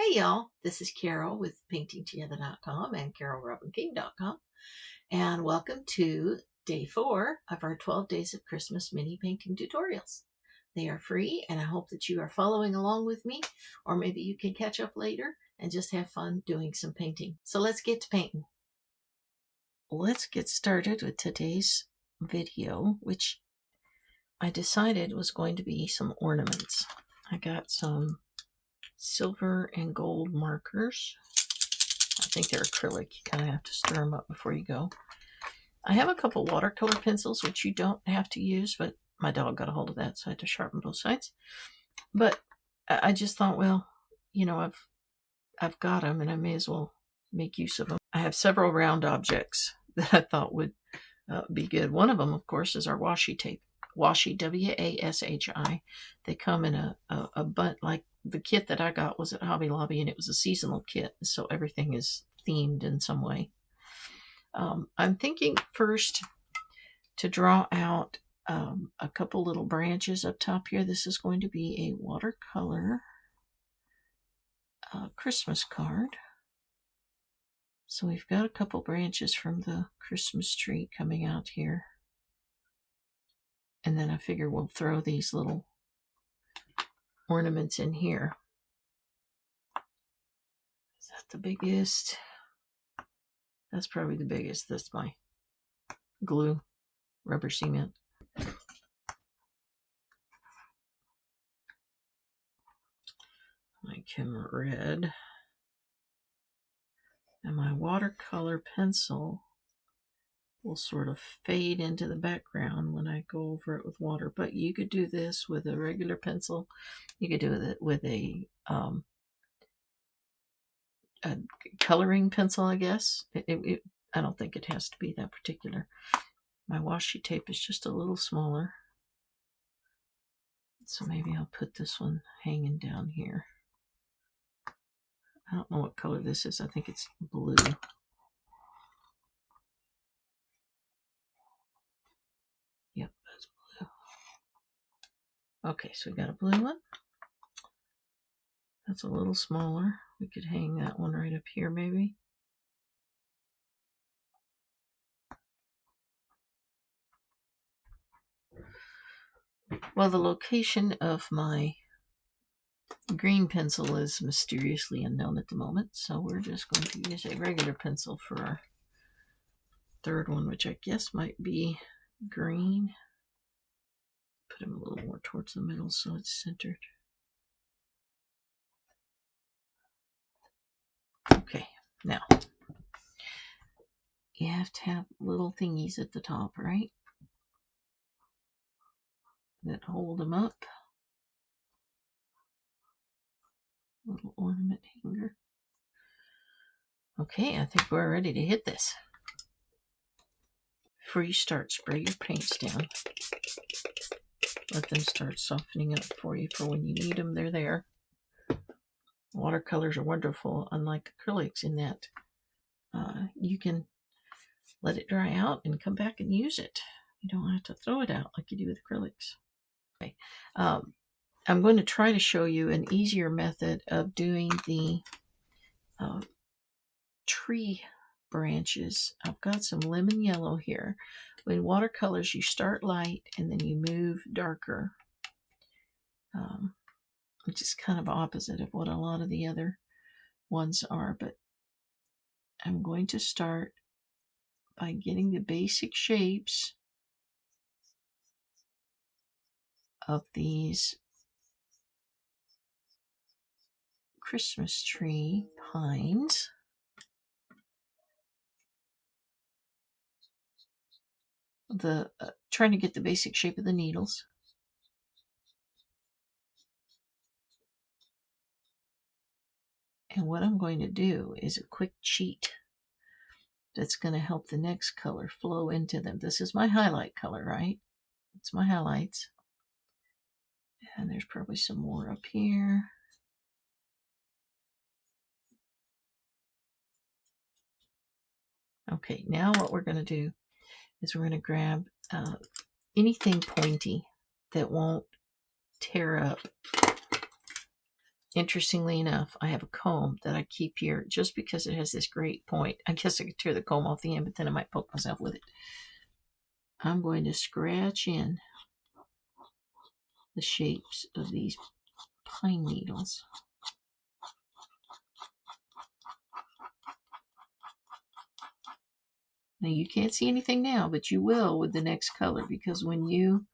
Hey y'all, this is Carol with paintingtogether.com and carolrobinking.com, and welcome to day 4 of our 12 days of Christmas mini painting tutorials. They are free, and I hope that you are following along with me, or maybe you can catch up later and just have fun doing some painting. So let's get to painting. Let's get started with today's video, which I decided was going to be some ornaments. I got some silver and gold markers. I think they're acrylic. You kind of have to stir them up before you go. I have a couple watercolor pencils, which you don't have to use, but my dog got a hold of that, so I had to sharpen both sides. But I just thought, well, you know, I've got them, and I may as well make use of them. I have several round objects that I thought would be good. One of them, of course, is our washi tape. Washi, W-A-S-H-I. They come in a bunch. Like the kit that I got was at Hobby Lobby, and it was a seasonal kit, so everything is themed in some way. I'm thinking first to draw out a couple little branches up top here. This is going to be a watercolor Christmas card. So we've got a couple branches from the Christmas tree coming out here. And then I figure we'll throw these little ornaments in here. Is that the biggest? That's probably the biggest. That's my glue, rubber cement. My Cadium Red. And my watercolor pencil will sort of fade into the background when I go over it with water. But you could do this with a regular pencil. You could do it with a coloring pencil, I guess. I don't think it has to be that particular. My washi tape is just a little smaller. So maybe I'll put this one hanging down here. I don't know what color this is. I think it's blue. Yep, that's blue. Okay, so we got a blue one. That's a little smaller. We could hang that one right up here maybe. Well, the location of my green pencil is mysteriously unknown at the moment, so we're just going to use a regular pencil for our third one, which I guess might be green. Put him a little more towards the middle so it's centered. Okay, now you have to have little thingies at the top, right? That hold them up. Little ornament hanger. Okay, I think we're ready to hit this. Before you start, spray your paints down. Let them start softening up for you for when you need them. They're there. Watercolors are wonderful, unlike acrylics, in that you can let it dry out and come back and use it. You don't have to throw it out like you do with acrylics. Okay. I'm going to try to show you an easier method of doing the tree branches. I've got some lemon yellow here. In watercolors, you start light and then you move darker, which is kind of opposite of what a lot of the other ones are. But I'm going to start by getting the basic shapes of these Christmas tree pines. Trying to get the basic shape of the needles. And what I'm going to do is a quick cheat that's going to help the next color flow into them. This is my highlight color, right? It's my highlights. And there's probably some more up here. Okay, now what we're going to do is we're going to grab anything pointy that won't tear up Interestingly enough, I have a comb that I keep here just because it has this great point. I guess I could tear the comb off the end, but then I might poke myself with it. I'm going to scratch in the shapes of these pine needles. Now you can't see anything now, but you will with the next color, because when you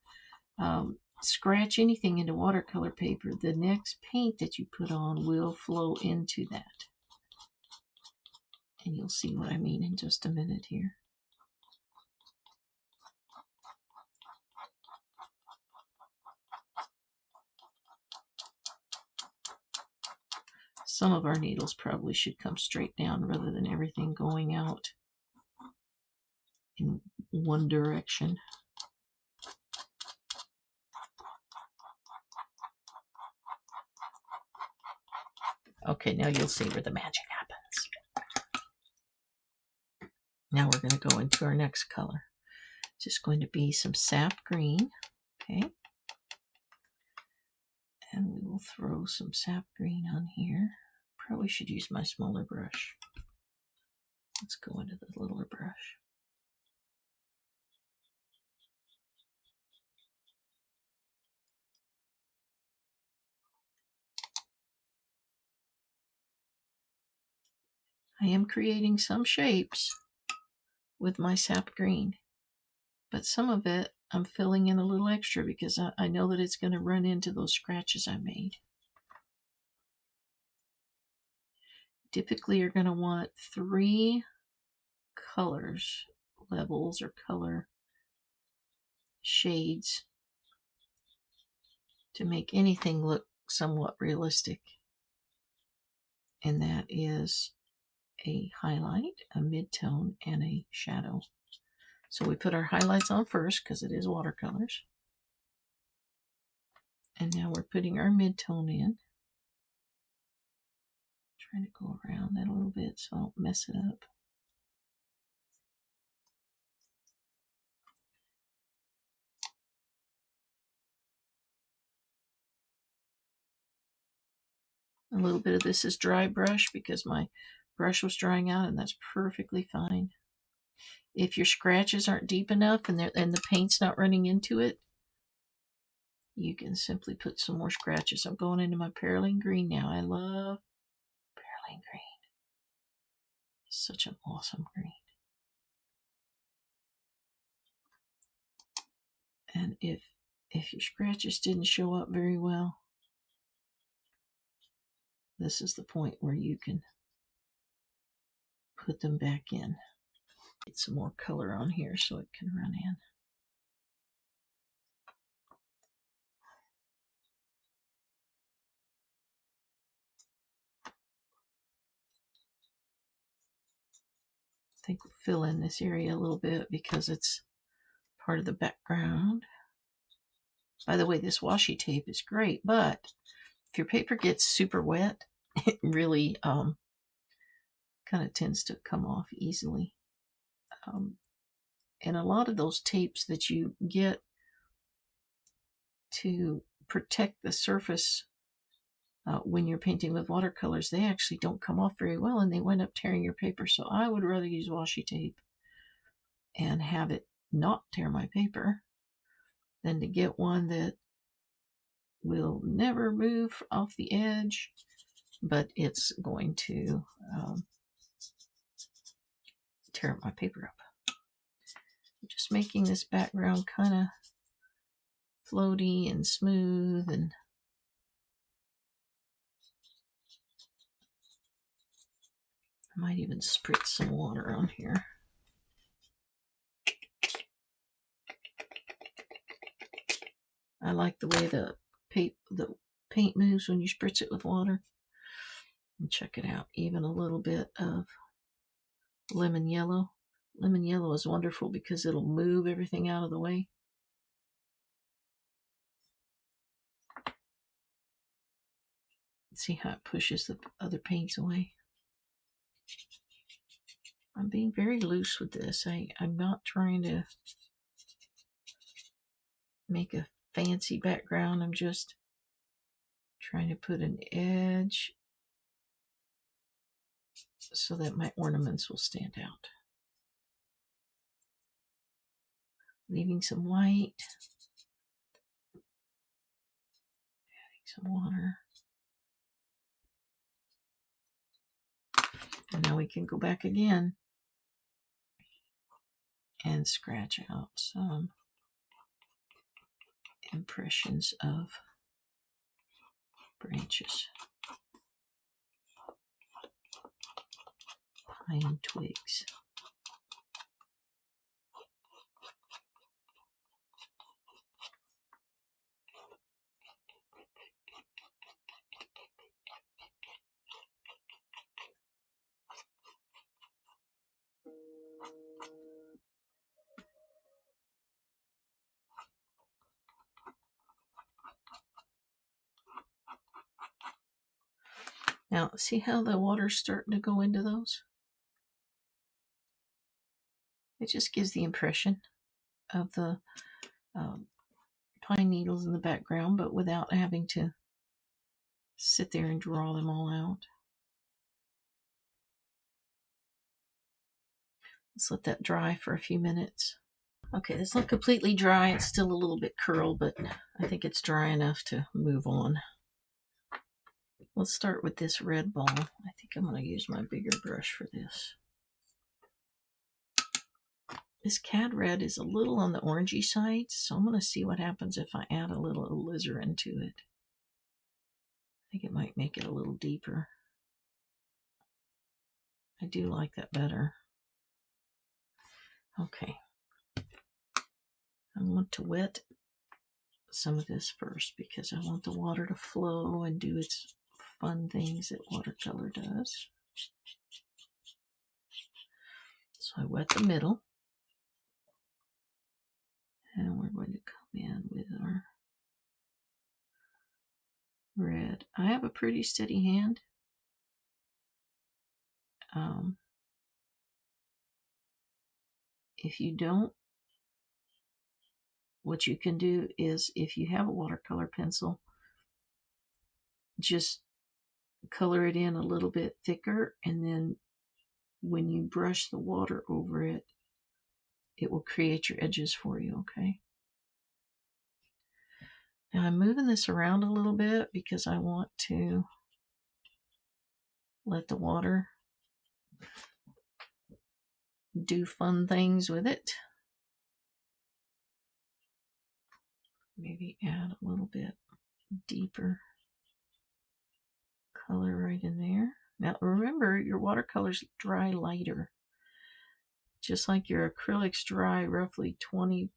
scratch anything into watercolor paper, the next paint that you put on will flow into that. And you'll see what I mean in just a minute here. Some of our needles probably should come straight down rather than everything going out in one direction. Okay, now you'll see where the magic happens. Now we're going to go into our next color. Just going to be some sap green. Okay. And we will throw some sap green on here. Probably should use my smaller brush. Let's go into the littler brush. I am creating some shapes with my sap green, but some of it I'm filling in a little extra because I know that it's going to run into those scratches I made. Typically you're going to want 3 colors, levels or color shades to make anything look somewhat realistic. And that is a highlight, a midtone, and a shadow. So we put our highlights on first because it is watercolors. And now we're putting our midtone in. Trying to go around that a little bit so I don't mess it up. A little bit of this is dry brush because my brush was drying out, and that's perfectly fine. If your scratches aren't deep enough and the paint's not running into it, you can simply put some more scratches. I'm going into my Perylene Green now. I love Perylene Green. It's such an awesome green. And if your scratches didn't show up very well, this is the point where you can put them back in. Get some more color on here so it can run in. I think we'll fill in this area a little bit because it's part of the background. By the way, this washi tape is great, but if your paper gets super wet, it really kind of tends to come off easily. And a lot of those tapes that you get to protect the surface when you're painting with watercolors, they actually don't come off very well and they wind up tearing your paper. So I would rather use washi tape and have it not tear my paper than to get one that will never move off the edge, but it's going to tear my paper up. I'm just making this background kind of floaty and smooth, and I might even spritz some water on here. I like the way the paint moves when you spritz it with water. And check it out, even a little bit of lemon yellow. Lemon yellow is wonderful because it'll move everything out of the way. See how it pushes the other paints away. I'm being very loose with this. I'm not trying to make a fancy background. I'm just Trying to put an edge so that my ornaments will stand out. Leaving some white. Adding some water. And now we can go back again and scratch out some impressions of branches. Pine twigs. Now, see how the water's starting to go into those? It just gives the impression of the pine needles in the background, but without having to sit there and draw them all out. Let's let that dry for a few minutes. Okay, it's not completely dry. It's still a little bit curled, but I think it's dry enough to move on. Let's start with this red ball. I think I'm going to use my bigger brush for this. This Cad Red is a little on the orangey side, so I'm going to see what happens if I add a little alizarin to it. I think it might make it a little deeper. I do like that better. Okay. I want to wet some of this first because I want the water to flow and do its fun things that watercolor does. So I wet the middle. And we're going to come in with our red. I have a pretty steady hand. If you don't, what you can do is, if you have a watercolor pencil, just color it in a little bit thicker, and then when you brush the water over it, it will create your edges for you, okay? Now I'm moving this around a little bit because I want to let the water do fun things with it. Maybe add a little bit deeper color right in there. Now remember, your watercolors dry lighter. Just like your acrylics dry roughly 20%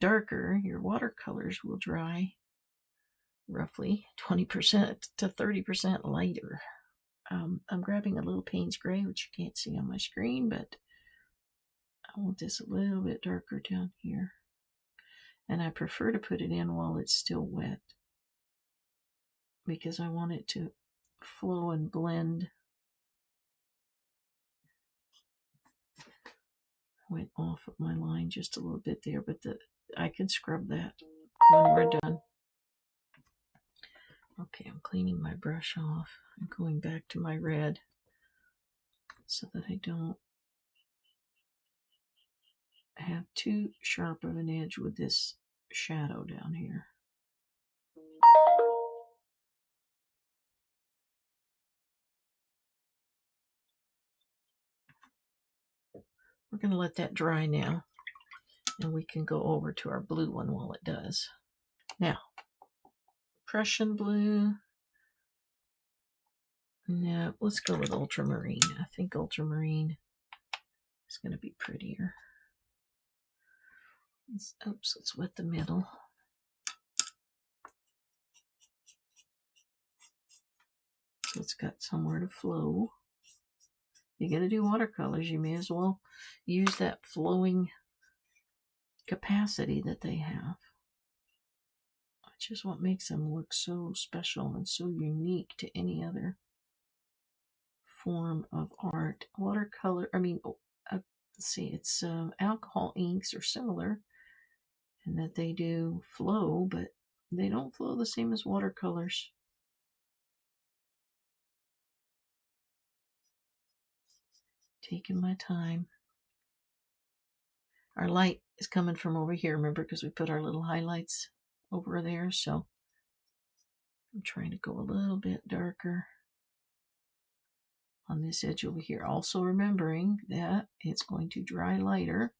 darker, your watercolors will dry roughly 20% to 30% lighter. I'm grabbing a little Payne's Gray, which you can't see on my screen, but I want this a little bit darker down here. And I prefer to put it in while it's still wet because I want it to flow and blend. Went off of my line just a little bit there, but I can scrub that when we're done. Okay, I'm cleaning my brush off. I'm going back to my red so that I don't have too sharp of an edge with this shadow down here. We're going to let that dry now, and we can go over to our blue one while it does. Now, Prussian blue. No, let's go with ultramarine. I think ultramarine is going to be prettier. Let's wet the middle. So it's got somewhere to flow. If you're going to do watercolors, you may as well use that flowing capacity that they have. Which is what makes them look so special and so unique to any other form of art. Watercolor, let's see, it's alcohol inks are similar in that they do flow, but They don't flow the same as watercolors. Taking my time. Our light is coming from over here, remember, because we put our little highlights over there, so I'm trying to go a little bit darker on this edge over here. Also remembering that it's going to dry lighter,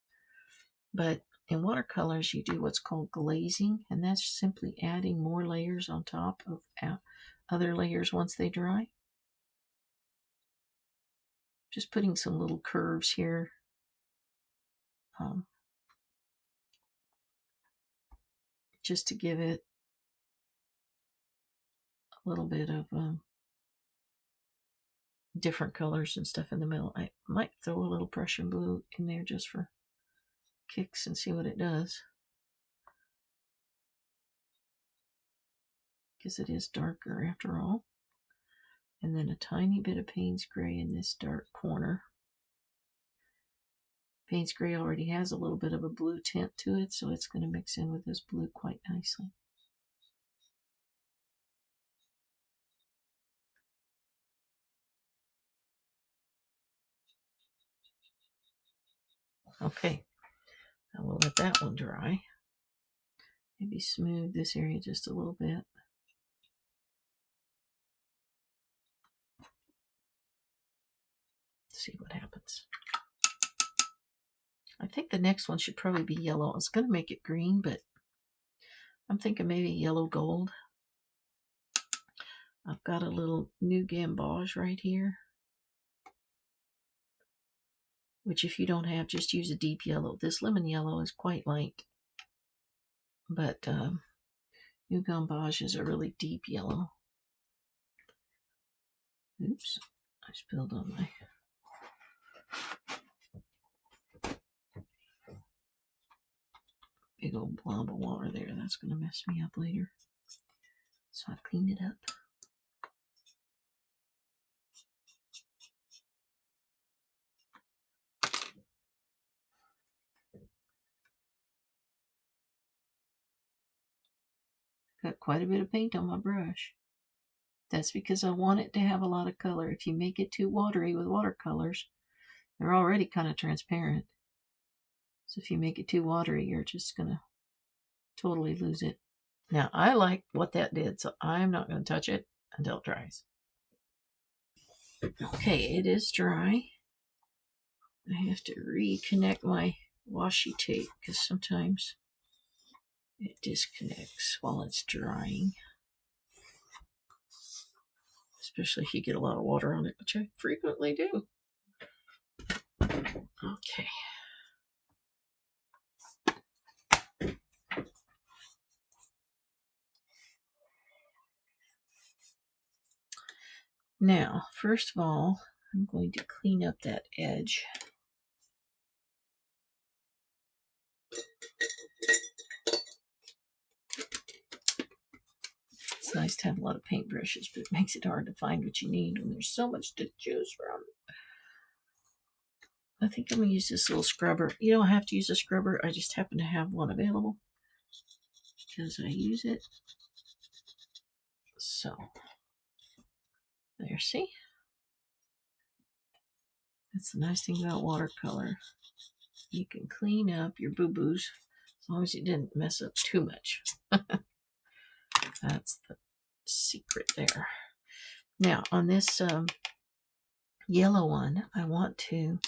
but in watercolors you do what's called glazing, and that's simply adding more layers on top of other layers once they dry. Just putting some little curves here. Just to give it a little bit of different colors and stuff in the middle. I might throw a little Prussian blue in there just for kicks and see what it does, because it is darker after all. And then a tiny bit of Payne's Gray in this dark corner. Payne's Gray already has a little bit of a blue tint to it, so it's going to mix in with this blue quite nicely. Okay, I will let that one dry. Maybe smooth this area just a little bit. See what happens. I think the next one should probably be yellow. I was going to make it green, but I'm thinking maybe yellow gold. I've got a little new Gamboge right here, which if you don't have, just use a deep yellow. This lemon yellow is quite light, but new Gamboge is a really deep yellow. Oops, I spilled on my... big old blob of water there. That's going to mess me up later. So I've cleaned it up. Got quite a bit of paint on my brush. That's because I want it to have a lot of color. If you make it too watery with watercolors, they're already kind of transparent. So if you make it too watery, you're just going to totally lose it. Now, I like what that did, so I'm not going to touch it until it dries. Okay, it is dry. I have to reconnect my washi tape because sometimes it disconnects while it's drying. Especially if you get a lot of water on it, which I frequently do. Okay. Now, first of all, I'm going to clean up that edge. It's nice to have a lot of paintbrushes, but it makes it hard to find what you need when there's so much to choose from. I think I'm going to use this little scrubber. You don't have to use a scrubber. I just happen to have one available because I use it. So, there, see? That's the nice thing about watercolor. You can clean up your boo-boos as long as you didn't mess up too much. That's the secret there. Now, on this yellow one, I want to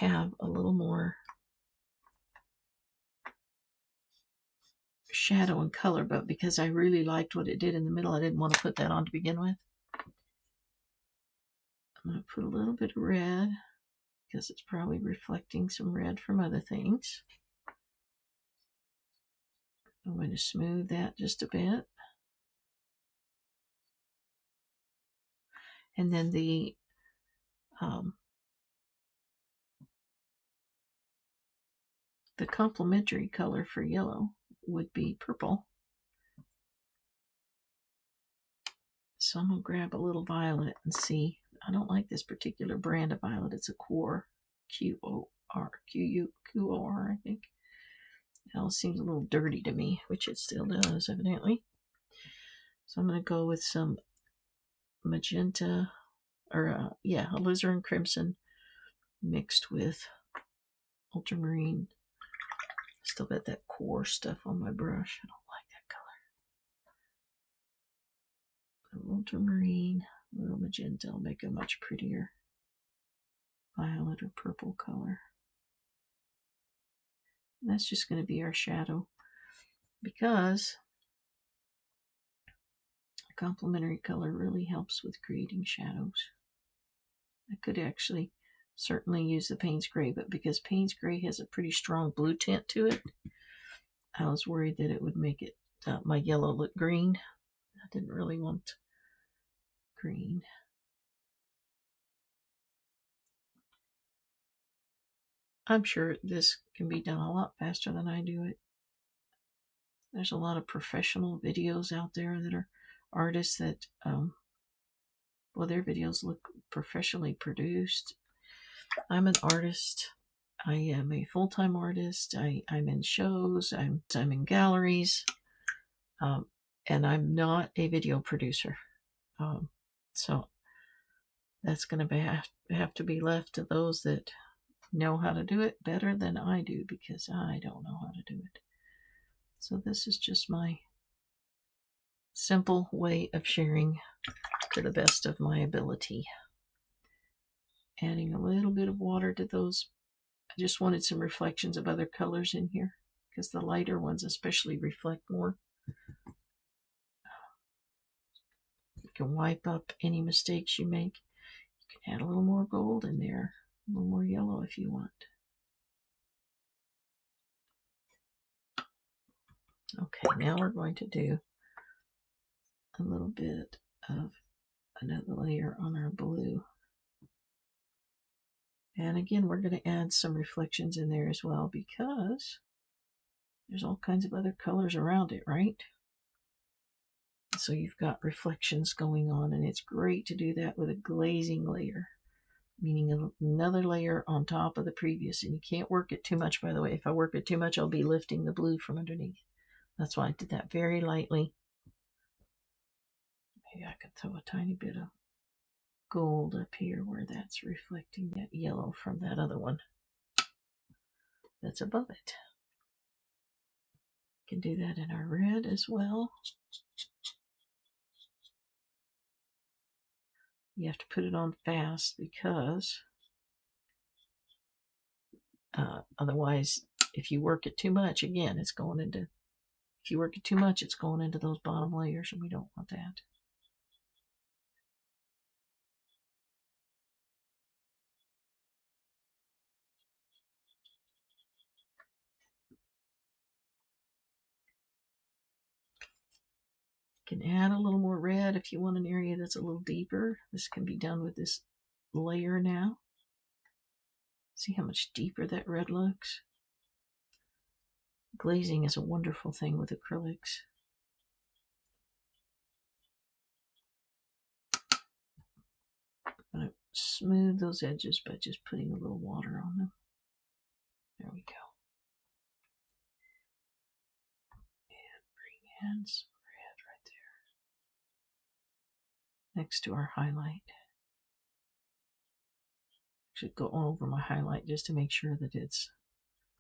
have a little more shadow and color, but because I really liked what it did in the middle, I didn't want to put that on to begin with. I'm going to put a little bit of red because it's probably reflecting some red from other things. I'm going to smooth that just a bit. And then the complementary color for yellow would be purple. So I'm going to grab a little violet and see. I don't like this particular brand of violet. It's a Quor, Q-O-R, Q-U-Q-O-R, I think. Now it seems a little dirty to me, which it still does, evidently. So I'm going to go with some magenta, or alizarin crimson mixed with ultramarine. Still got that coarse stuff on my brush. I don't like that color. Ultramarine, a little magenta will make a much prettier violet or purple color. And that's just going to be our shadow, because a complementary color really helps with creating shadows. I could actually certainly use the Payne's Gray, but because Payne's Gray has a pretty strong blue tint to it, I was worried that it would make it my yellow look green. I didn't really want green. I'm sure this can be done a lot faster than I do it. There's a lot of professional videos out there that are artists that, their videos look professionally produced. I'm an artist. I am a full-time artist. I'm in shows. I'm in galleries. And I'm not a video producer. So that's going to have to be left to those that know how to do it better than I do, because I don't know how to do it. So this is just my simple way of sharing to the best of my ability. Adding a little bit of water to those. I just wanted some reflections of other colors in here, because the lighter ones especially reflect more. You can wipe up any mistakes you make. You can add a little more gold in there, a little more yellow if you want. Okay, now we're going to do a little bit of another layer on our blue. And again, we're going to add some reflections in there as well, because there's all kinds of other colors around it, right? So you've got reflections going on, and it's great to do that with a glazing layer, meaning another layer on top of the previous. And you can't work it too much, by the way. If I work it too much, I'll be lifting the blue from underneath. That's why I did that very lightly. Maybe I could throw a tiny bit of gold up here where that's reflecting that yellow from that other one that's above it. Can do that in our red as well. You have to put it on fast, because otherwise, if you work it too much, again, it's going into, if you work it too much, it's going into those bottom layers, and we don't want that. You can add a little more red if you want an area that's a little deeper. This can be done with this layer now. See how much deeper that red looks? Glazing is a wonderful thing with acrylics. I'm going to smooth those edges by just putting a little water on them. There we go. And bring in some red right there, next to our highlight. Should go over my highlight just to make sure that it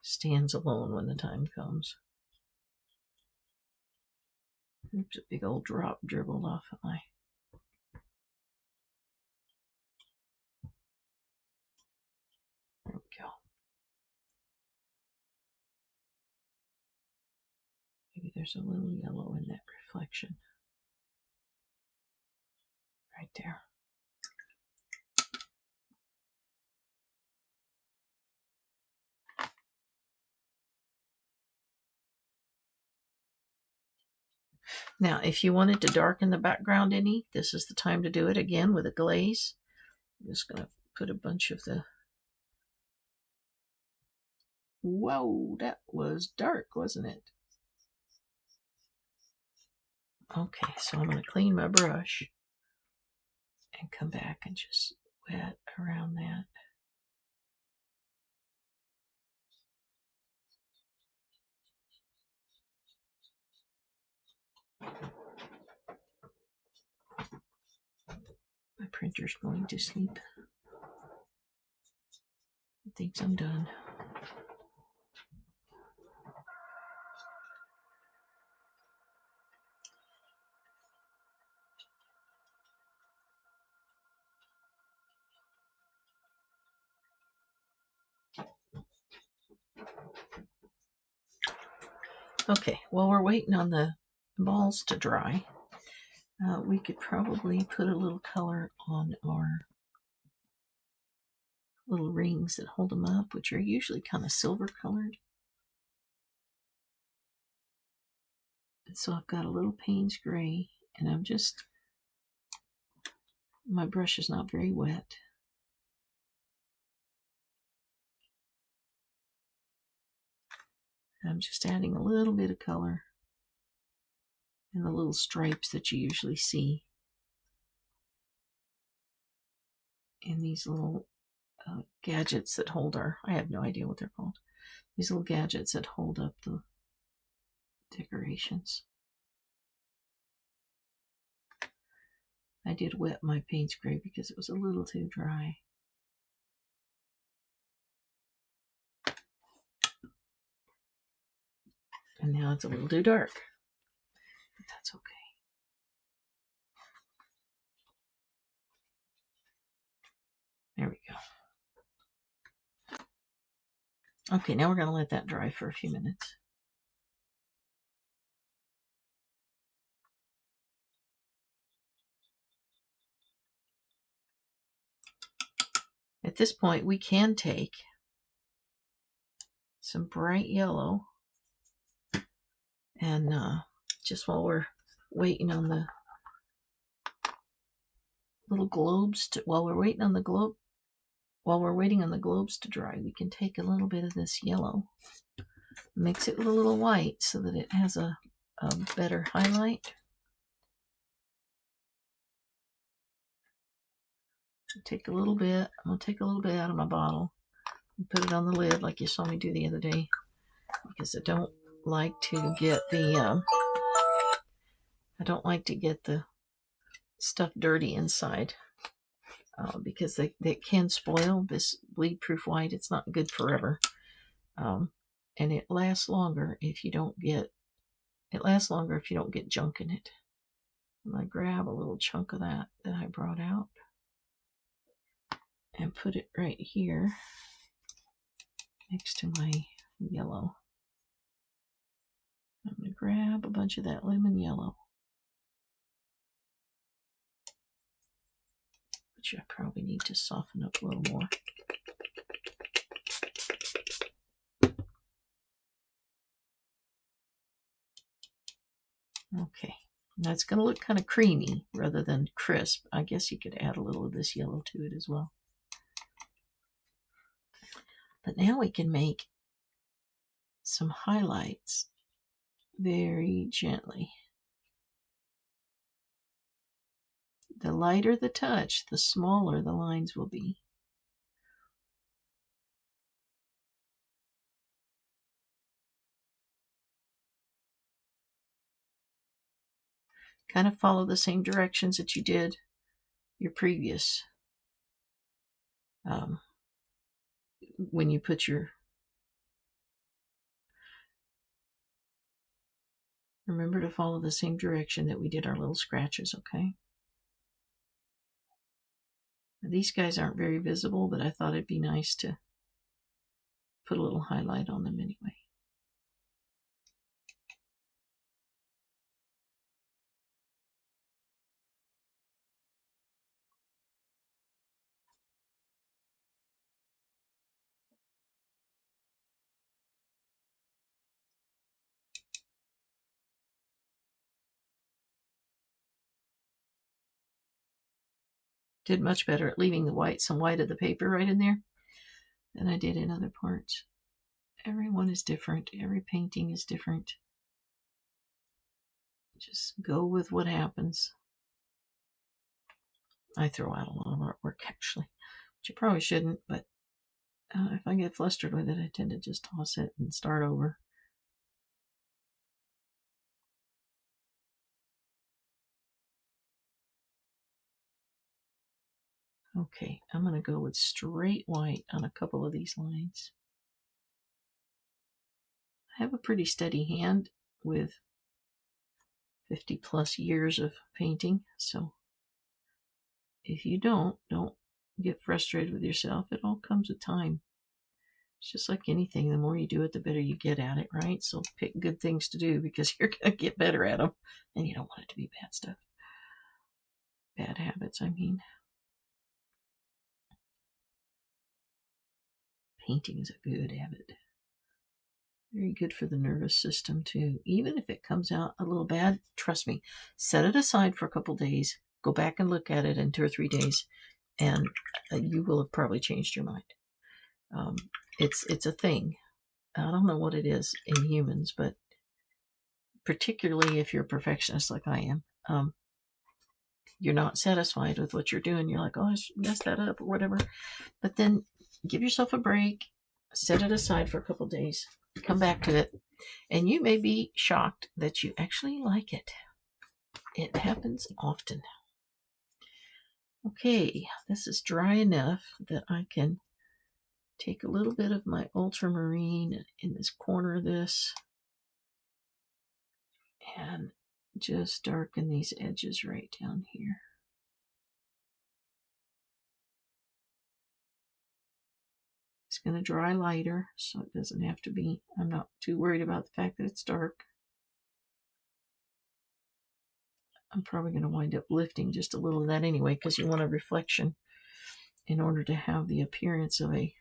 stands alone when the time comes. Oops, a big old drop dribbled off of my. There we go. Maybe there's a little yellow in that reflection. Right there. Now, if you wanted to darken the background any, this is the time to do it again with a glaze. I'm just going to put a bunch of the... Whoa, that was dark, wasn't it? Okay, so I'm going to clean my brush and come back and just wet around that. My printer's going to sleep. It thinks I'm done. Okay, while we're waiting on the balls to dry, we could probably put a little color on our little rings that hold them up, which are usually kind of silver colored. And so I've got a little Payne's Gray, and my brush is not very wet. I'm just adding a little bit of color in the little stripes that you usually see in these little gadgets that hold I have no idea what they're called. These little gadgets that hold up the decorations. I did wet my Payne's Gray because it was a little too dry. And now it's a little too dark. But that's okay. There we go. Okay, now we're going to let that dry for a few minutes. At this point, we can take some bright yellow and just while we're waiting on the little globes while we're waiting on the globes to dry, we can take a little bit of this yellow, mix it with a little white so that it has a better highlight. Take a little bit. I'm going to take a little bit out of my bottle and put it on the lid like you saw me do the other day, because I don't like to get the stuff dirty inside, because they can spoil. This bleed-proof white, it's not good forever, and it lasts longer if you don't get junk in it. I'm going to grab a little chunk of that I brought out and put it right here next to my yellow. I'm going to grab a bunch of that lemon yellow, which I probably need to soften up a little more. Okay, now it's going to look kind of creamy rather than crisp. I guess you could add a little of this yellow to it as well. But now we can make some highlights very gently. The lighter the touch, the smaller the lines will be. Kind of follow the same directions that you did your previous, when you put your, remember to follow the same direction that we did our little scratches, okay? These guys aren't very visible, but I thought it'd be nice to put a little highlight on them anyway. Did much better at leaving some white of the paper right in there than I did in other parts. Everyone is different. Every painting is different. Just go with what happens. I throw out a lot of artwork, actually, which you probably shouldn't, but if I get flustered with it, I tend to just toss it and start over. Okay, I'm going to go with straight white on a couple of these lines. I have a pretty steady hand with 50 plus years of painting, so if you don't get frustrated with yourself. It all comes with time. It's just like anything. The more you do it, the better you get at it, right? So pick good things to do because you're going to get better at them, and you don't want it to be bad stuff. Bad habits, I mean. Painting is a good habit. Very good for the nervous system, too. Even if it comes out a little bad, trust me, set it aside for a couple days. Go back and look at it in 2 or 3 days, and you will have probably changed your mind. It's a thing. I don't know what it is in humans, but particularly if you're a perfectionist like I am, you're not satisfied with what you're doing. You're like, oh, I messed that up or whatever. But then give yourself a break, set it aside for a couple days, come back to it, and you may be shocked that you actually like it. It happens often. Okay, this is dry enough that I can take a little bit of my ultramarine in this corner of this and just darken these edges right down here. It's going to dry lighter, so it doesn't have to be, I'm not too worried about the fact that it's dark. I'm probably going to wind up lifting just a little of that anyway, because you want a reflection in order to have the appearance of a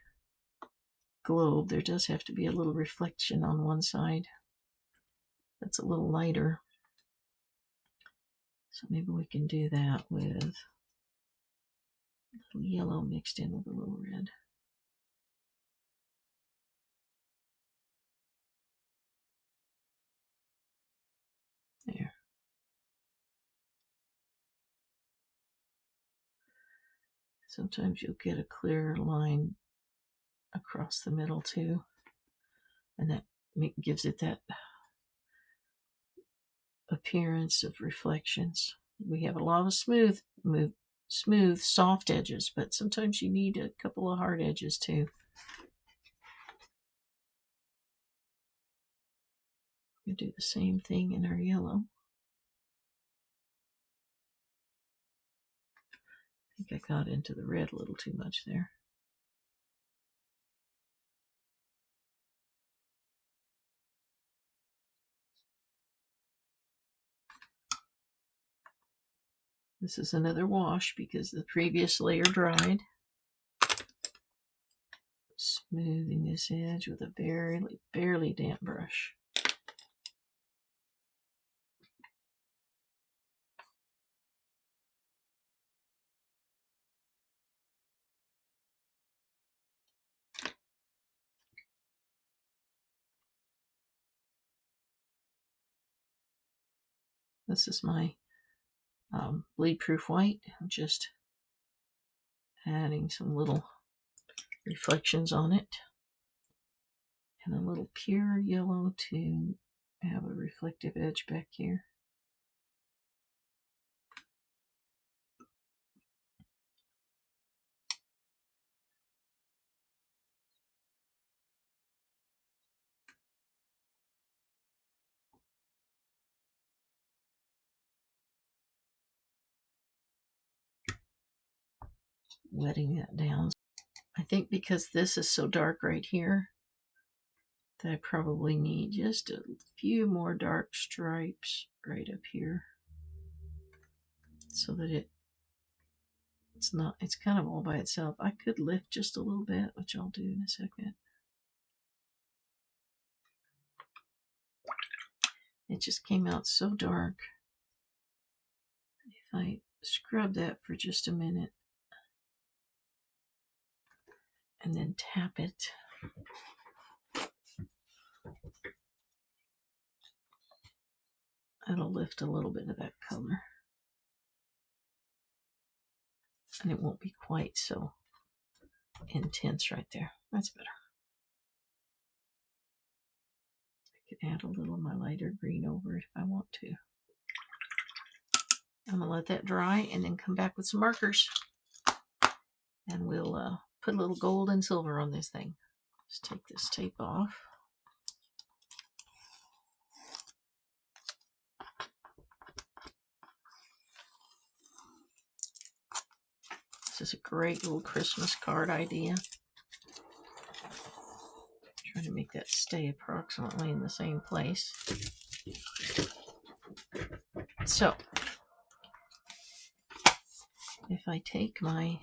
globe. There does have to be a little reflection on one side that's a little lighter. So maybe we can do that with a little yellow mixed in with a little red. There. Sometimes you'll get a clear line across the middle too, and that gives it that appearance of reflections. We have a lot of smooth, soft edges, but sometimes you need a couple of hard edges too. We do the same thing in our yellow. I think I got into the red a little too much there. This is another wash because the previous layer dried. Smoothing this edge with a barely damp brush. This is my Bleedproof white. I'm just adding some little reflections on it. And a little pure yellow to have a reflective edge back here. Wetting that down. I think because this is so dark right here, that I probably need just a few more dark stripes right up here so that it's kind of all by itself. I could lift just a little bit, which I'll do in a second. It just came out so dark. If I scrub that for just a minute and then tap it, it'll lift a little bit of that color. And it won't be quite so intense right there. That's better. I could add a little of my lighter green over it if I want to. I'm going to let that dry and then come back with some markers. And we'll put a little gold and silver on this thing. Just take this tape off. This is a great little Christmas card idea. Trying to make that stay approximately in the same place. So, if I take my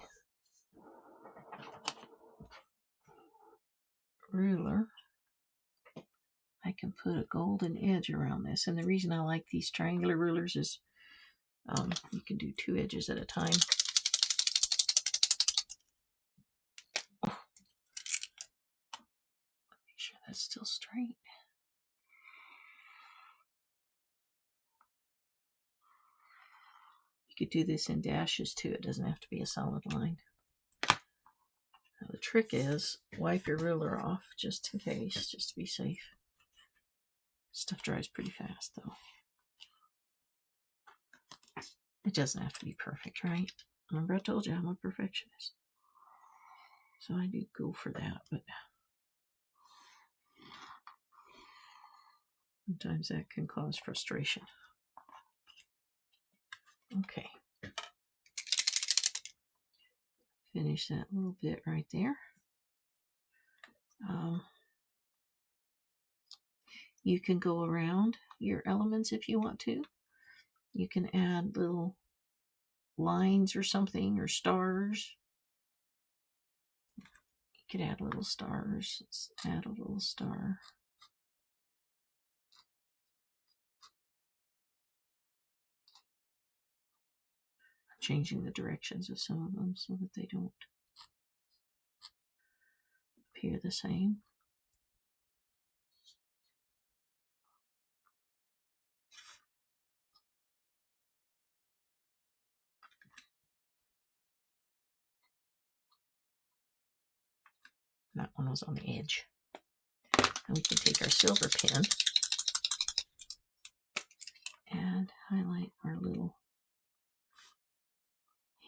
ruler, I can put a golden edge around this. And the reason I like these triangular rulers is you can do 2 edges at a time. Make sure that's still straight. You could do this in dashes too. It doesn't have to be a solid line. Now the trick is wipe your ruler off just in case, just to be safe. Stuff dries pretty fast though. It doesn't have to be perfect, right? Remember I told you I'm a perfectionist. So I do go for that, but sometimes that can cause frustration. Okay. Finish that little bit right there. You can go around your elements if you want to. You can add little lines or something, or stars. You could add little stars. Let's add a little star. Changing the directions of some of them so that they don't appear the same. That one was on the edge. And we can take our silver pen and highlight our little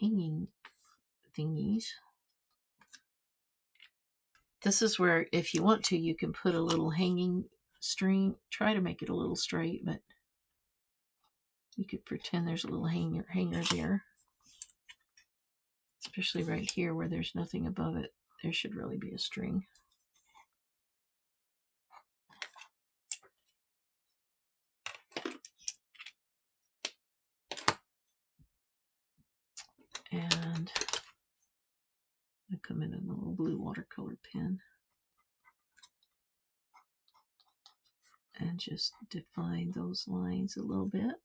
hanging thingies. This is where, if you want to, you can put a little hanging string. Try to make it a little straight, but you could pretend there's a little hanger there. Especially right here where there's nothing above it. There should really be a string. And I come in a little blue watercolor pen and just define those lines a little bit.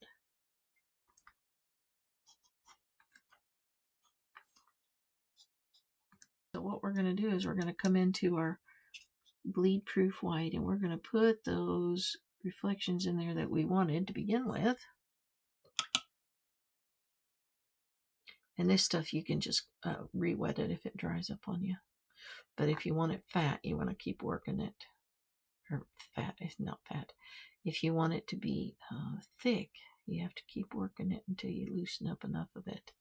So what we're going to do is we're going to come into our Bleedproof white and we're going to put those reflections in there that we wanted to begin with. And this stuff you can just re-wet it if it dries up on you. But if you want it fat, you want to keep working it. Or fat is not fat. If you want it to be thick, you have to keep working it until you loosen up enough of it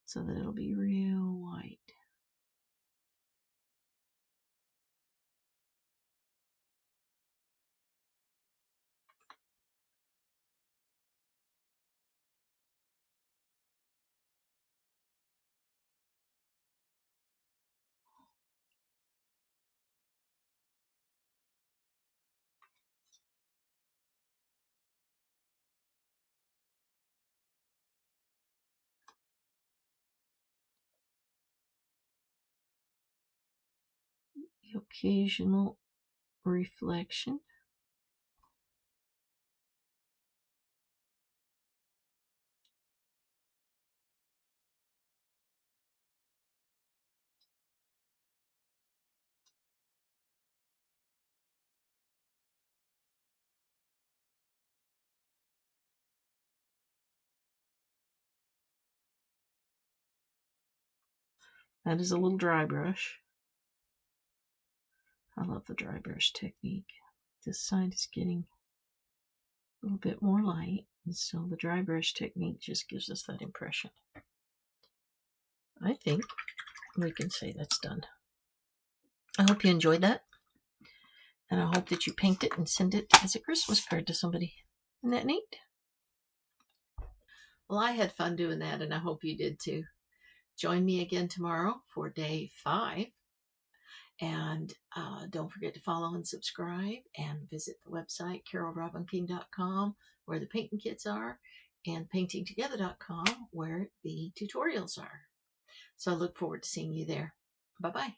so that it'll be real white. The occasional reflection. That is a little dry brush. I love the dry brush technique. This side is getting a little bit more light, and so the dry brush technique just gives us that impression. I think we can say that's done. I hope you enjoyed that. And I hope that you paint it and send it as a Christmas card to somebody. Isn't that neat? Well, I had fun doing that, and I hope you did too. Join me again tomorrow for day 5. And don't forget to follow and subscribe, and visit the website carolrobinking.com where the painting kits are, and paintingtogether.com where the tutorials are. So I look forward to seeing you there. Bye-bye.